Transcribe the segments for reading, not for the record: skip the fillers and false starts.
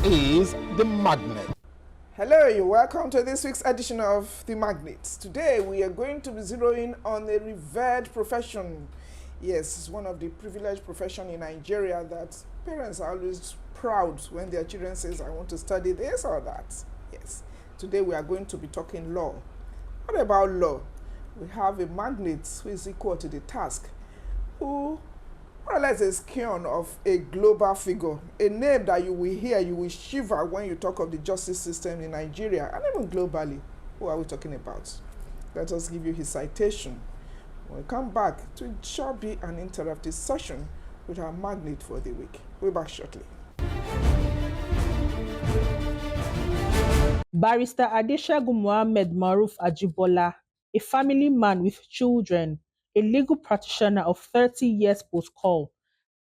is the Magnate. Hello, you're welcome to this week's edition of The Magnate. Today we are going to be zeroing on a revered profession. Yes, it's one of the privileged professions in Nigeria that parents are always proud when their children says, I want to study this or that. Yes, today we are going to be talking law. What about law? We have a magnate who is equal to the task, who more or less a scion of a global figure, a name that you will hear, you will shiver when you talk of the justice system in Nigeria and even globally. Who are we talking about? Let us give you his citation. When we come back, it will sure be an interactive session with our magnate for the week. We'll be back shortly. Barrister Adeshagun Mohammed Maruf Ajibola, a family man with children, a legal practitioner of 30 years post-call,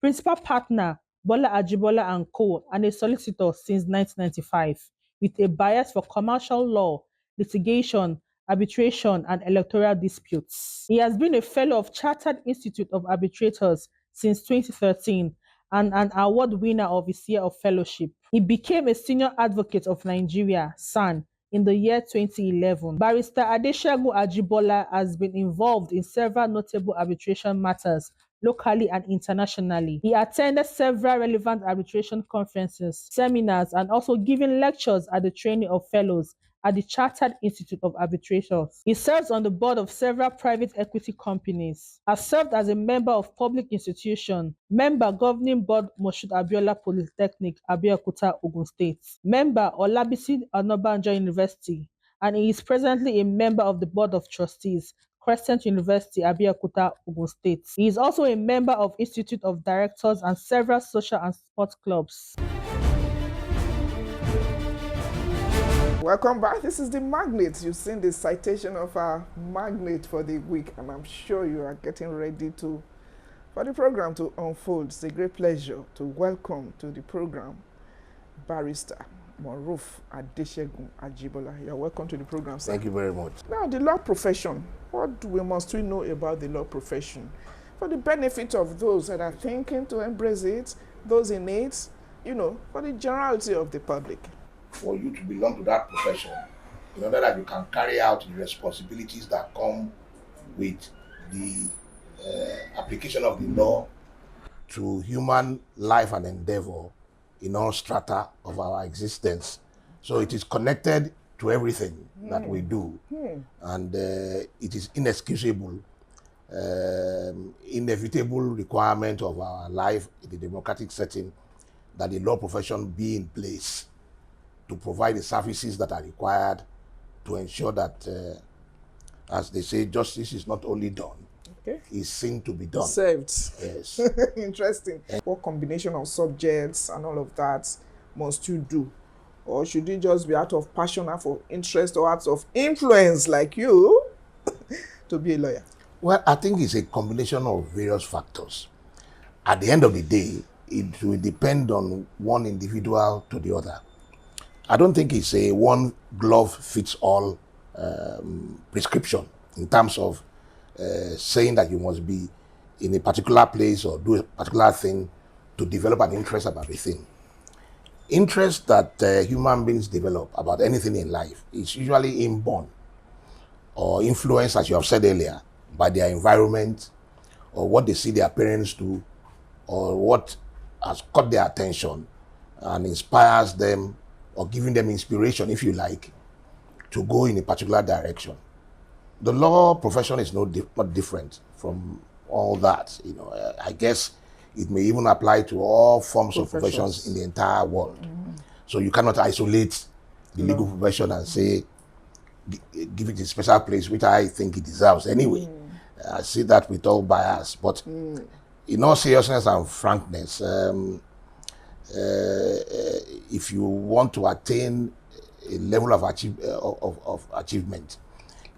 principal partner Bola Ajibola & Co., and a solicitor since 1995, with a bias for commercial law, litigation, arbitration, and electoral disputes. He has been a fellow of Chartered Institute of Arbitrators since 2013 and an award winner of his year of fellowship. He became a senior advocate of Nigeria, SAN, in the year 2011. Barrister Adeshagun Ajibola has been involved in several notable arbitration matters locally and internationally. He attended several relevant arbitration conferences, seminars, and also given lectures at the training of fellows at the Chartered Institute of Arbitrators. He serves on the board of several private equity companies, has served as a member of public institution, member governing board Moshood Abiola Polytechnic, Abeokuta, Ogun State, member Olabisi Onabanjo University, and he is presently a member of the board of trustees, Crescent University, Abeokuta, Ogun State. He is also a member of Institute of Directors and several social and sports clubs. Welcome back. This is the Magnate. You've seen the citation of our Magnate for the week, and I'm sure you are getting ready for the program to unfold. It's a great pleasure to welcome to the program Barrister Maruf Adeshagun Ajibola. You're welcome to the program, sir. Thank you very much. Now, the law profession. Must we know about the law profession? For the benefit of those that are thinking to embrace it, those in it, for the generality of the public. For you to belong to that profession, in order that you can carry out the responsibilities that come with the application of the law to human life and endeavor in all strata of our existence. So it is connected to everything that we do, and it is inexcusable, inevitable requirement of our life in the democratic setting that the law profession be in place to provide the services that are required to ensure that, as they say, justice is not only done, it's seen to be done. Served. Yes. Interesting. What combination of subjects and all of that must you do? Or should you just be out of passion, out of interest, or out of influence like you to be a lawyer? Well, I think it's a combination of various factors. At the end of the day, it will depend on one individual to the other. I don't think it's a one glove fits all prescription in terms of saying that you must be in a particular place or do a particular thing to develop an interest about a thing. Interest that human beings develop about anything in life is usually inborn or influenced, as you have said earlier, by their environment or what they see their parents do or what has caught their attention and inspires them or giving them inspiration, if you like, to go in a particular direction. The law profession is not different from all that. I guess it may even apply to all forms of professions in the entire world. So you cannot isolate the legal profession and say, give it a special place, which I think it deserves anyway. I see that with all bias. But in all seriousness and frankness, if you want to attain a level of achievement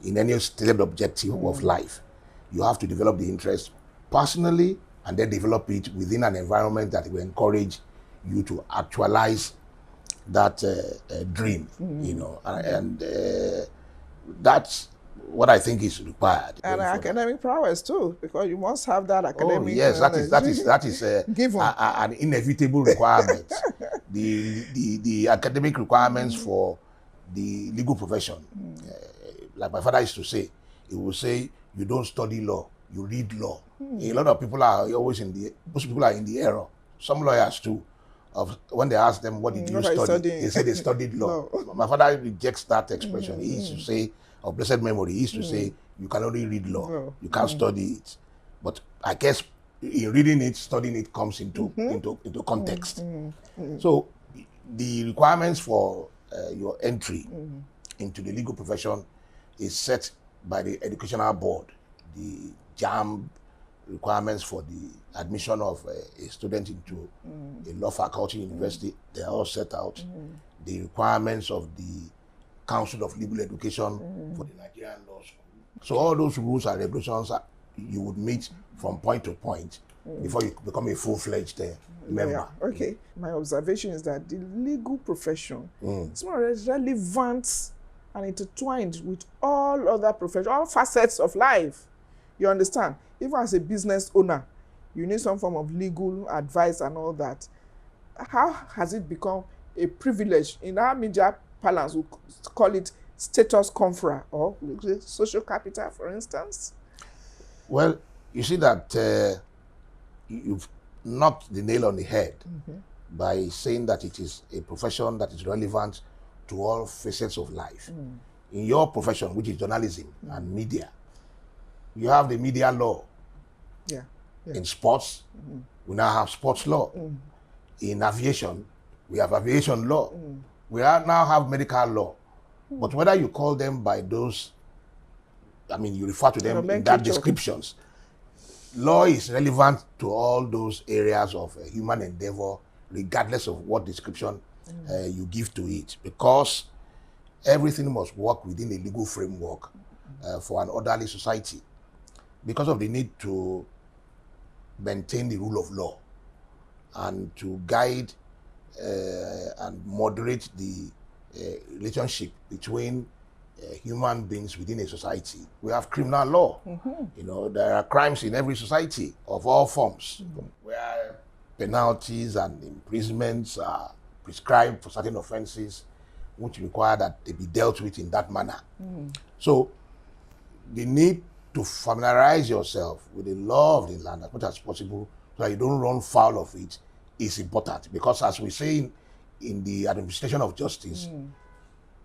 in any stated objective of life, you have to develop the interest personally and then develop it within an environment that will encourage you to actualize that dream, and that's what I think is required. And academic prowess too, because you must have that academic. Oh yes, that is given an inevitable requirement. the academic requirements for the legal profession. Like my father used to say, he would say, you don't study law, you read law. A lot of people are always most people are in the error. Some lawyers too. When they ask them, what did you study? They say they studied law. No. My father rejects that expression. He used to say, of blessed memory, he used to say, you can only read law. No. You can't study it. But I guess in reading it, studying it comes into context. So the requirements for your entry into the legal profession is set by the educational board. The JAMB requirements for the admission of a student into a law faculty university, they are all set out. The requirements of the Council of Legal Education for the Nigerian Law School. So all those rules and regulations you would meet from point to point before you become a full-fledged member. Yeah. Okay. My observation is that the legal profession is more or less relevant and intertwined with all other professions, all facets of life. You understand? Even as a business owner, you need some form of legal advice and all that. How has it become a privilege? In our media parlance, we call it status conferrer or social capital, for instance. Well, you see that you've knocked the nail on the head by saying that it is a profession that is relevant to all facets of life. In your profession, which is journalism and media, you have the media law. Yeah. In sports, we now have sports law. In aviation, we have aviation law. We now have medical law. But whether you call them by those, I mean, you refer to them in that descriptions, law is relevant to all those areas of human endeavor, regardless of what description you give to it, because everything must work within a legal framework for an orderly society, because of the need to maintain the rule of law and to guide and moderate the relationship between human beings within a society. We have criminal law. You know, there are crimes in every society of all forms, where penalties and imprisonments are prescribed for certain offenses, which require that they be dealt with in that manner. So the need to familiarize yourself with the law of the land as much as possible so that you don't run foul of it is important, because as we say in the administration of justice,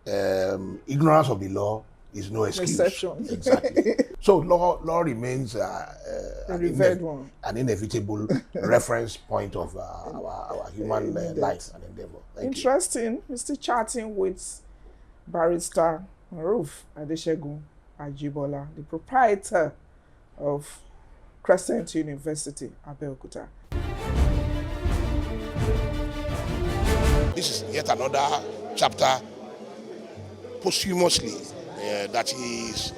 ignorance of the law is no excuse. Exception. Exactly. So law remains an inevitable reference point of our human life and endeavor. Interesting. We're still chatting with Barrister Maruf Ajibola, the proprietor of Crescent University, Abeokuta. This is yet another chapter posthumously that he is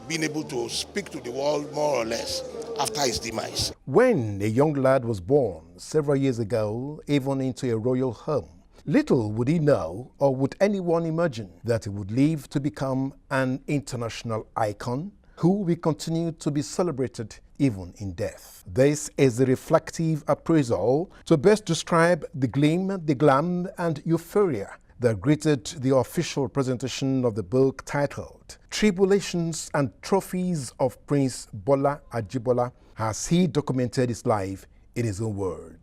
being able to speak to the world more or less after his demise. When a young lad was born several years ago, even into a royal home, little would he know, or would anyone imagine, that he would live to become an international icon who will continue to be celebrated even in death. This is a reflective appraisal to best describe the gleam, the glam, and euphoria that greeted the official presentation of the book titled Tribulations and Trophies of Prince Bola Ajibola, as he documented his life in his own words.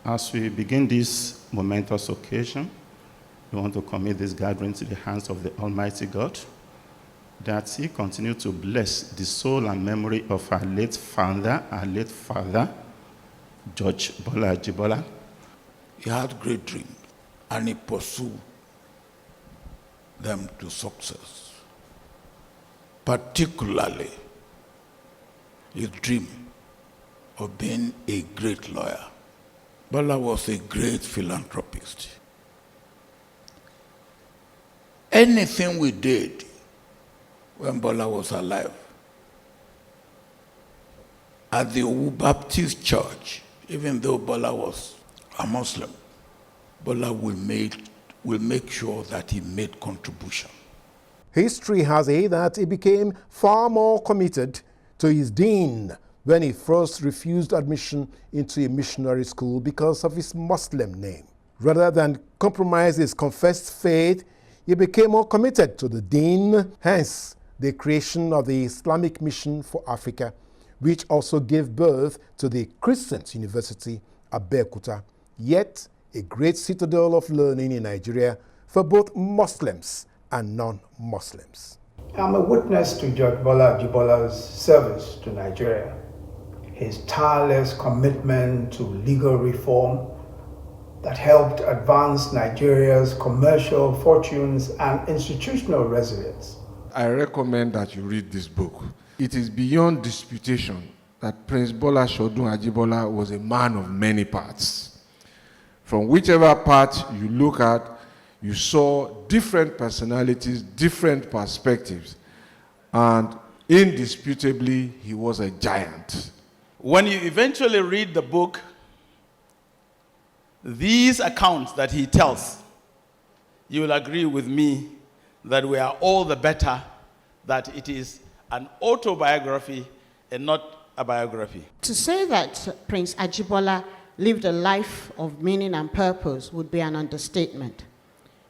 As we begin this momentous occasion, we want to commit this gathering to the hands of the Almighty God, that he continue to bless the soul and memory of our late founder, our late father, George Bola Ajibola. He had great dreams, and he pursued them to success. Particularly, his dream of being a great lawyer. Bola was a great philanthropist. Anything we did when Bola was alive, at the Owu Baptist Church, even though Bola was a Muslim, Bola will make sure that he made contribution. History has it that he became far more committed to his dean when he first refused admission into a missionary school because of his Muslim name. Rather than compromise his confessed faith, he became more committed to the deen, hence the creation of the Islamic Mission for Africa, which also gave birth to the Crescent University at Abeokuta, yet a great citadel of learning in Nigeria for both Muslims and non-Muslims. I'm a witness to Judge Bola Ajibola's service to Nigeria, his tireless commitment to legal reform that helped advance Nigeria's commercial fortunes and institutional resilience. I recommend that you read this book. It is beyond disputation that Prince Bola Shodun Ajibola was a man of many parts. From whichever part you look at, you saw different personalities, different perspectives, and indisputably, he was a giant. When you eventually read the book, these accounts that he tells, you will agree with me that we are all the better that it is an autobiography and not a biography. To say that Prince Ajibola lived a life of meaning and purpose would be an understatement.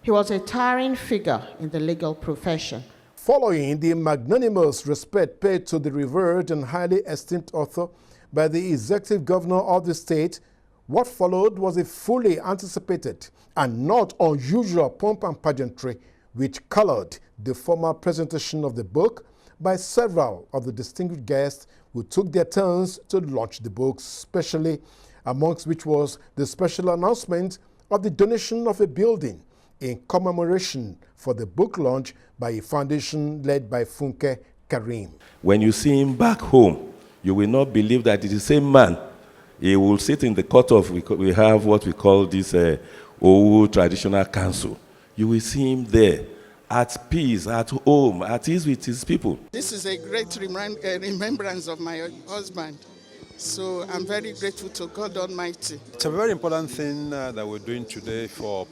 He was a towering figure in the legal profession. Following the magnanimous respect paid to the revered and highly esteemed author by the executive governor of the state, what followed was a fully anticipated and not unusual pomp and pageantry which colored the formal presentation of the book by several of the distinguished guests who took their turns to launch the book, especially amongst which was the special announcement of the donation of a building in commemoration for the book launch by a foundation led by Funke Karim. When you see him back home, you will not believe that it is the same man. He will sit in the court of, we have what we call this Owu Traditional Council. You will see him there, at peace, at home, at ease with his people. This is a great remembrance of my husband. So I'm very grateful to God Almighty. It's a very important thing that we're doing today for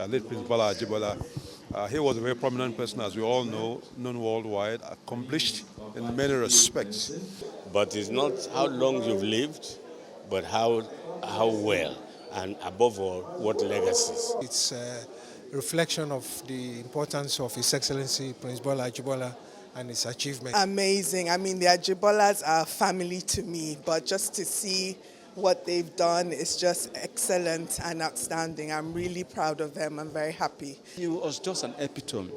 late Prince Bola Ajibola. He was a very prominent person, as we all know, known worldwide, accomplished in many respects. But it's not how long you've lived, but how well, and above all, what legacies. It's a reflection of the importance of His Excellency Prince Bola Ajibola and his achievement. Amazing. I mean, the Ajibolas are family to me, but just to see what they've done is just excellent and outstanding. I'm really proud of them. I'm very happy. He was just an epitome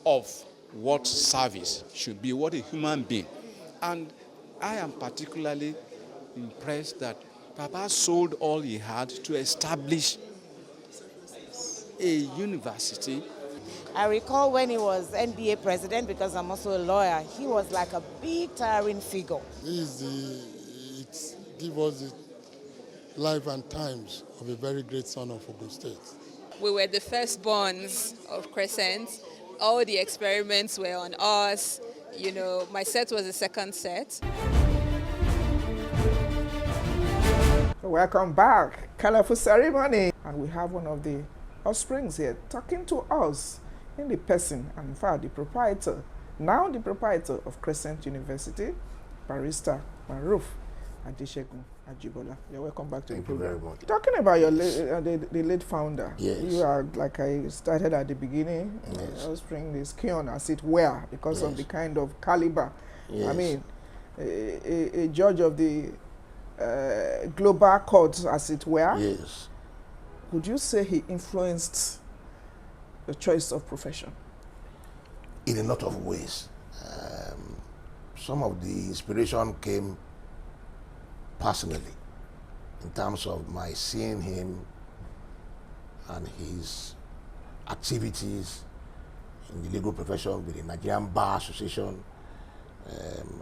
of what service should be, what a human being. And I am particularly impressed that Papa sold all he had to establish a university. I recall when he was NBA president, because I'm also a lawyer, he was like a big towering figure. It gives us the life and times of a very great son of Ogun State. We were the firstborns of Crescent. All the experiments were on us. You know, my set was the second set. Welcome back. Colorful ceremony. And we have one of the offsprings here talking to us in the person, and in fact the proprietor, now the proprietor of Crescent University, Barrister Maruf Ajibola. You're welcome back to the program. Thank you very much. Talking about your the late founder, yes. You are, like I started at the beginning, yes. offspring this Kion as it were, because yes. of the kind of caliber. Yes. I mean, a judge of the global courts, as it were. Yes. Would you say he influenced the choice of profession? In a lot of ways. Some of the inspiration came personally, in terms of my seeing him and his activities in the legal profession with the Nigerian Bar Association.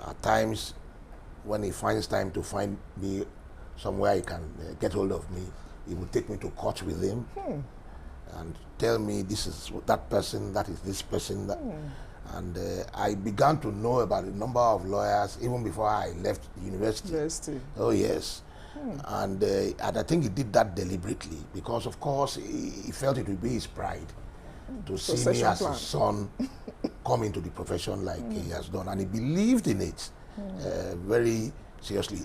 At times, when he finds time to find me somewhere he can get hold of me, he would take me to court with him and tell me this is that person, that is this person. And I began to know about a number of lawyers even before I left the university. Oh yes. And I think he did that deliberately because, of course, he felt it would be his pride to see me as his son come into the profession like he has done. And he believed in it very seriously.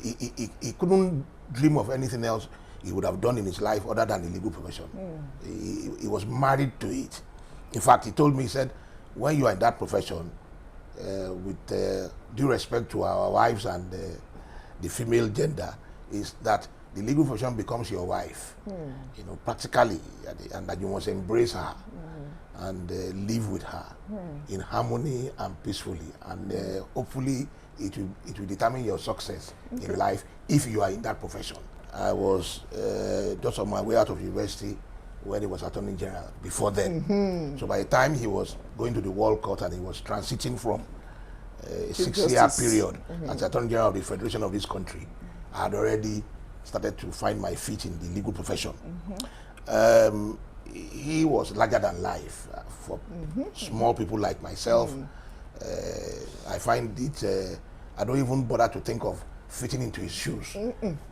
He couldn't dream of anything else. he would have done in his life other than the legal profession. He was married to it. In fact, he told me, he said, when you are in that profession, with due respect to our wives and the female gender, is that the legal profession becomes your wife, you know, practically, and that you must embrace her and live with her in harmony and peacefully, and hopefully it will determine your success in life if you are in that profession. I was just on my way out of university when he was Attorney General before then. So by the time he was going to the World Court and he was transiting from a 6-year period as Attorney General of the Federation of this country, I had already started to find my feet in the legal profession. He was larger than life for small people like myself. I find it, I don't even bother to think of fitting into his shoes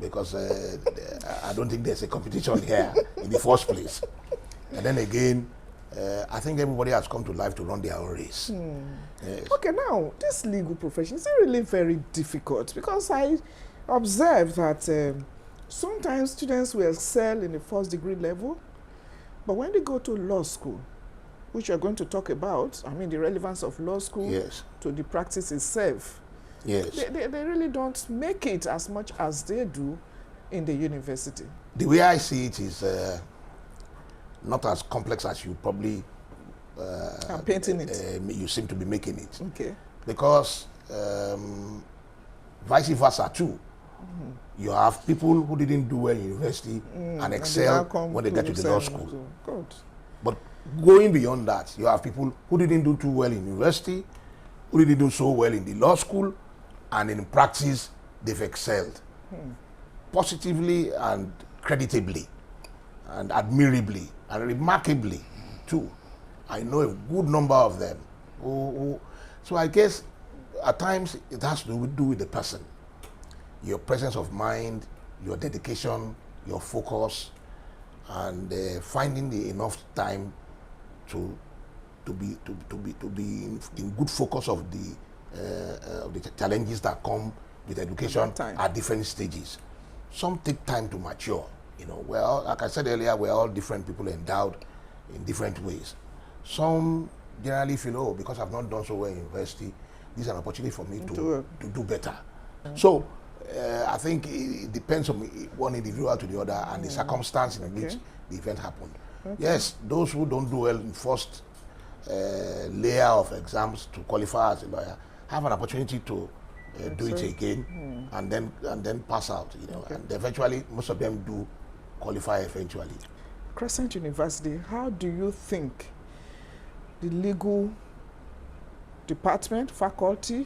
because I don't think there's a competition here in the first place. And then again, I think everybody has come to life to run their own race. Yes. Okay, now, this legal profession, is it really very difficult? Because I observe that sometimes students will excel in the first degree level, but when they go to law school, which you're going to talk about, I mean the relevance of law school to the practice itself, they really don't make it as much as they do in the university. The way I see it is not as complex as you probably I'm painting it. You seem to be making it. Okay. Because vice versa too. You have people who didn't do well in university and excel when they get to the law school. But going beyond that, you have people who didn't do too well in university, who didn't do so well in the law school, and in practice, they've excelled positively and creditably and admirably and remarkably too. I know a good number of them. So I guess at times it has to do with the person. Your presence of mind, your dedication, your focus, and finding enough time to be in good focus of the challenges that come with education at different stages. Some take time to mature. You know, well, like I said earlier, we're all different people endowed in different ways. Some generally feel, oh, because I've not done so well in university, this is an opportunity for me to do better. So I think it depends on one individual to the other and the circumstance in which the event happened. Yes, those who don't do well in first layer of exams to qualify as a lawyer have an opportunity to do it again and then pass out. You know, and eventually most of them do qualify eventually. Crescent University, how do you think the legal department, faculty,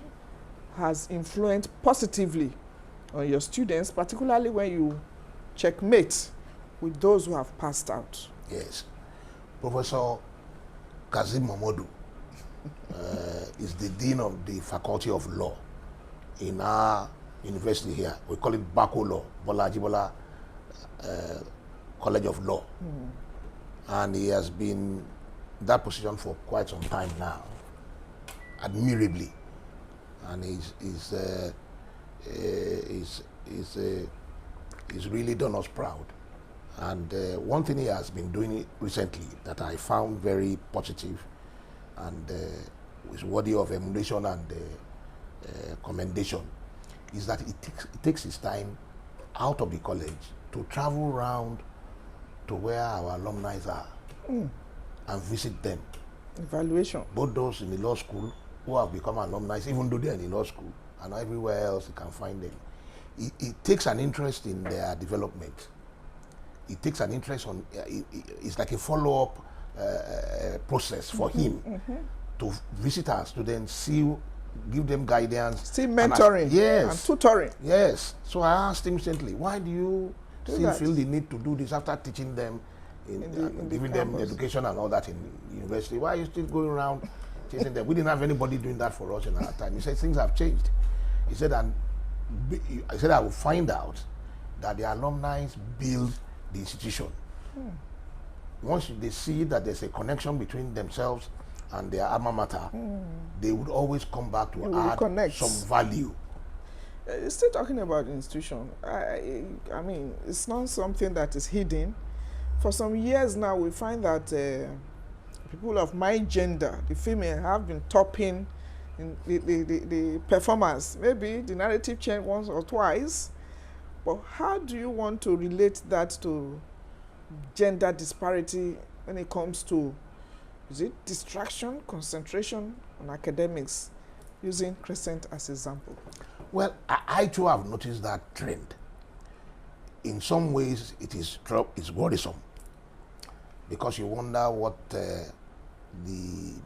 has influenced positively on your students, particularly when you checkmate with those who have passed out? Yes. Professor Kazim Mamodu is the Dean of the Faculty of Law in our university here. We call it Bako Law, Bola Ajibola College of Law. And he has been in that position for quite some time now, admirably. And he's really done us proud. And one thing he has been doing recently that I found very positive and is worthy of emulation and commendation is that it takes his time out of the college to travel around to where our alumni are and visit them. Evaluation. Both those in the law school who have become alumni, even though they're in the law school, and everywhere else you can find them. It takes an interest in their development. It takes an interest on, it's like a follow-up process for him to visit our students, give them guidance. Mentoring and tutoring. Yes. So I asked him recently, why do you still feel the need to do this after teaching them, giving them education and all that in university? Why are you still going around chasing them? We didn't have anybody doing that for us in our time. He said, things have changed. He said, I will find out that the alumni build the institution. Once they see that there's a connection between themselves and their alma mater, they would always come back to add some value Still talking about institution, I mean, it's not something that is hidden. For some years now, we find that people of my gender, the female, have been topping in the performance. Maybe the narrative changed once or twice, but how do you want to relate that to gender disparity when it comes to, is it distraction, concentration on academics, using Crescent as example? Well, I too have noticed that trend. In some ways, it's worrisome, because you wonder what the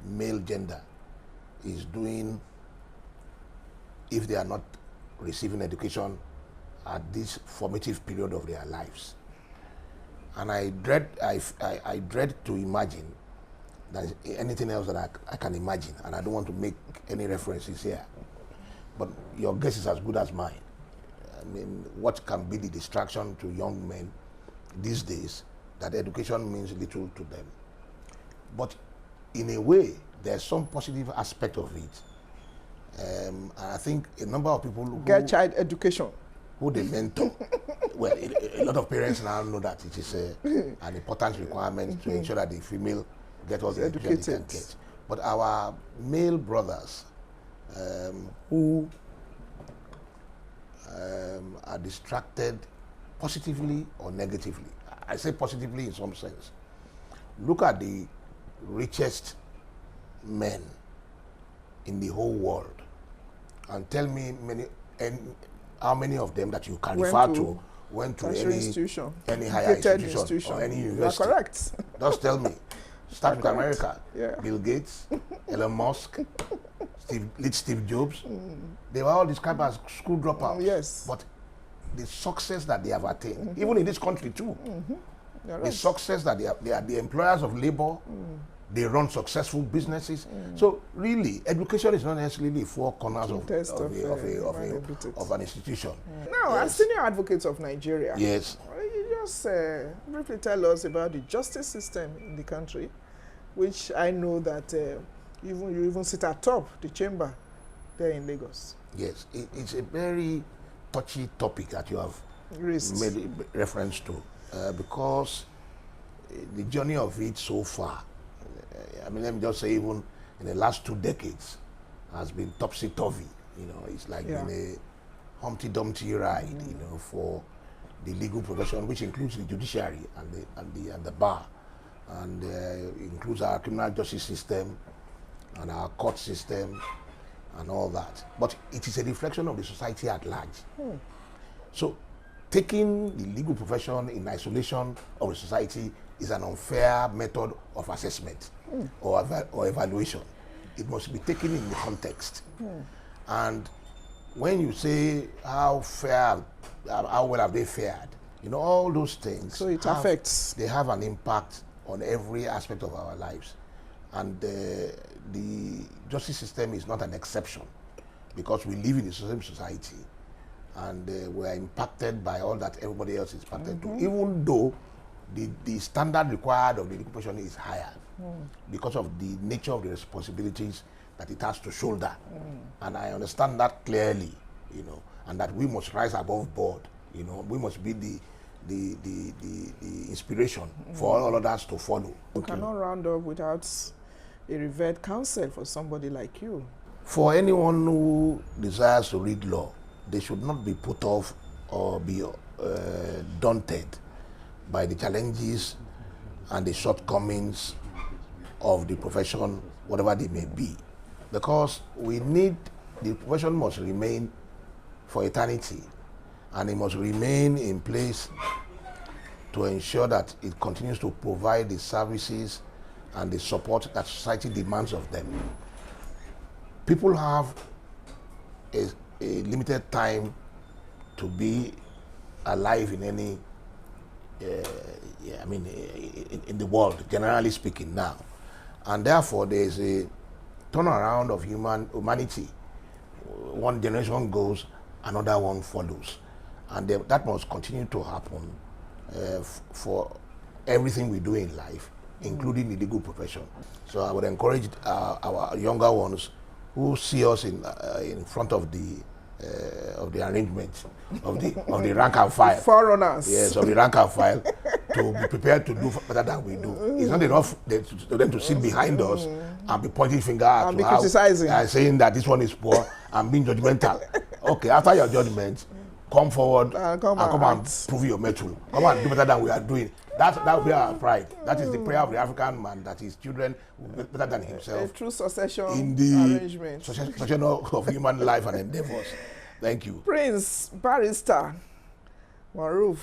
male gender is doing if they are not receiving education at this formative period of their lives. And I dread to imagine that anything else that I can imagine, and I don't want to make any references here, but your guess is as good as mine. I mean, what can be the distraction to young men these days that education means little to them? But in a way, there's some positive aspect of it. And I think a number of people who get child education, who they mentor, well, a lot of parents now know that it is an important requirement to ensure that the female get all the education they can get. But our male brothers who are distracted positively or negatively. I say positively in some sense. Look at the richest men in the whole world and tell me how many of them that you can refer to went to any higher institution or any university. Correct. Just tell me. Start with America. Yeah. Bill Gates, Elon Musk, Steve Jobs. They were all described as school dropouts. Yes. But the success that they have attained, even in this country too, the success that they are the employers of labor, they run successful businesses. So really, education is not necessarily the four corners of an institution. Now, as senior advocates of Nigeria, yes, you just briefly tell us about the justice system in the country, which I know that you even sit atop the chamber there in Lagos. Yes, it's a very touchy topic that you have made reference to, because the journey of it so far, I mean, let me just say, even in the last 2 decades, has been topsy-turvy. You know, it's like been a Humpty Dumpty ride, you know, for the legal profession, which includes the judiciary and the bar, and includes our criminal justice system and our court system and all that. But it is a reflection of the society at large. So taking the legal profession in isolation of the society is an unfair method of assessment or evaluation. It must be taken in the context. And when you say how well have they fared, you know, all those things. So it affects. They have an impact on every aspect of our lives. And the justice system is not an exception, because we live in the same society and we are impacted by all that everybody else is impacted to, even though the standard required of the legal profession is higher because of the nature of the responsibilities that it has to shoulder. And I understand that clearly, you know, and that we must rise above board, you know, we must be the inspiration for all others to follow. You cannot round up without a revered counsel for somebody like you. For anyone who desires to read law, they should not be put off or be daunted by the challenges and the shortcomings of the profession, whatever they may be. Because the profession must remain for eternity, and it must remain in place to ensure that it continues to provide the services and the support that society demands of them. People have a limited time to be alive in any, in the world, generally speaking now. And therefore, there is a turnaround of humanity. One generation goes, another one follows. And that must continue to happen for everything we do in life, including the legal profession. So I would encourage our younger ones who see us in front of the of the arrangement of the rank and file. Foreigners. Yes, of the rank and file to be prepared to do better than we do. It's not enough for them to sit behind us and be pointing finger at and be criticizing, saying that this one is poor and being judgmental. Okay, after your judgment, come forward and come and prove your mettle. Come and do better than we are doing. That will be our pride. That is the prayer of the African man, that his children will be better than himself. A true succession in the arrangement. Succession of human life and endeavors. Thank you. Prince Barrister Maruf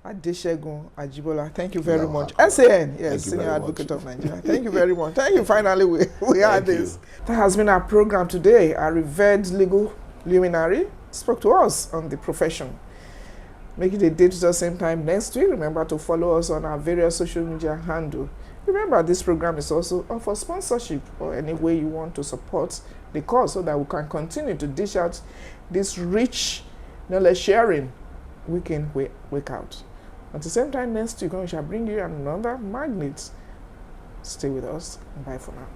Ajibola, thank you very much. SAN, yes, Senior Advocate of Nigeria. Thank you very much. Thank you. Finally, we had this. That has been our program today. Our revered legal luminary spoke to us on the profession. Make it a date at the same time next week. Remember to follow us on our various social media handle. Remember, this program is also for sponsorship or any way you want to support the cause so that we can continue to dish out this rich knowledge sharing week in, week out. At the same time next week, we shall bring you another Magnate. Stay with us. Bye for now.